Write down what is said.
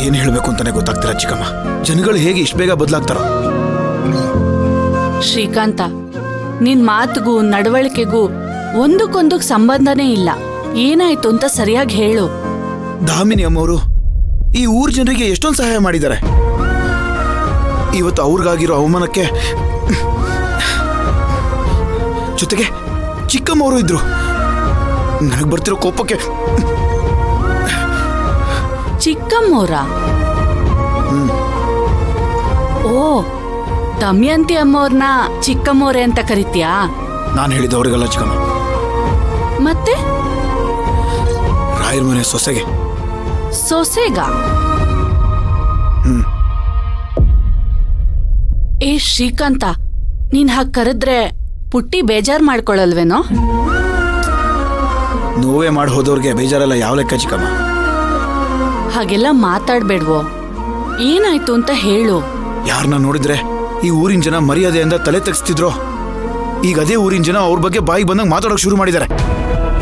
ಏನ್ ಹೇಳ್ಬೇಕು ಅಂತಾನೆ ಗೊತ್ತಾಗ್ತಿಲ್ಲ ಚಿಕ್ಕಮ್ಮ. ಜನಗಳು ಹೇಗೆ ಇಷ್ಟು ಬೇಗ ಬದಲಾಗ್ತಾರೋ. ಶ್ರೀಕಾಂತ, ನಿನ್ ಮಾತಿಗೂ ನಡವಳಿಕೆಗೂ ಒಂದಕ್ಕೊಂದು ಸಂಬಂಧನೇ ಇಲ್ಲ. ಏನಾಯ್ತು ಅಂತ ಸರಿಯಾಗಿ ಹೇಳು. ದಾಮಿನಿ ಅಮ್ಮವರು ಈ ಊರ್ ಜನರಿಗೆ ಎಷ್ಟೊಂದು ಸಹಾಯ ಮಾಡಿದ್ದಾರೆ. ಇವತ್ತು ಅವ್ರಿಗಾಗಿರೋ ಅವಮಾನಕ್ಕೆ ಜೊತೆಗೆ ಚಿಕ್ಕಮ್ಮವರು ಇದ್ರು. ನನಗೆ ಬರ್ತಿರೋ ಕೋಪಕ್ಕೆ ಚಿಕ್ಕಮ್ಮೋರ? ಓ, ದಮಯಂತಿ ಅಮ್ಮವ್ರನ್ನ ಚಿಕ್ಕಮ್ಮೋರೆ ಅಂತ ಕರಿತೀಯಾ? ನಾನು ಹೇಳಿದವ್ರಿಗಲ್ಲ ಚಿಕ್ಕಮ್ಮ, ಮತ್ತೆ ರಾಯರ ಮನೆ ಸೊಸೆಗೆ. ಸೊಸೆಗ? ಏ ಶ್ರೀಕಾಂತ, ನೀನ್ ಹಾಗೆ ಕರೆದ್ರೆ ಪುಟ್ಟಿ ಬೇಜಾರ್ ಮಾಡ್ಕೊಳಲ್ವೇನೋ? ನೋವೇ ಮಾಡಿ ಹೋದವ್ರಿಗೆ ಬೇಜಾರಲ್ಲ ಯಾವ ಲೆಕ್ಕ ಚಿಕ್ಕಮ್ಮ. ಹಾಗೆಲ್ಲ ಮಾತಾಡ್ಬೇಡ್ವೋ. ಏನಾಯ್ತು ಅಂತ ಹೇಳು. ಯಾರನ್ನ ನೋಡಿದ್ರೆ ಈ ಊರಿನ ಜನ ಮರ್ಯಾದೆಯಿಂದ ತಲೆ ತೆಗಿಸ್ತಿದ್ರು. ಈಗ ಅದೇ ಊರಿನ ಜನ ಅವ್ರ ಬಗ್ಗೆ ಬಾಯಿ ಬಂದಂಗೆ ಮಾತಾಡೋಕೆ ಶುರು ಮಾಡಿದ್ದಾರೆ.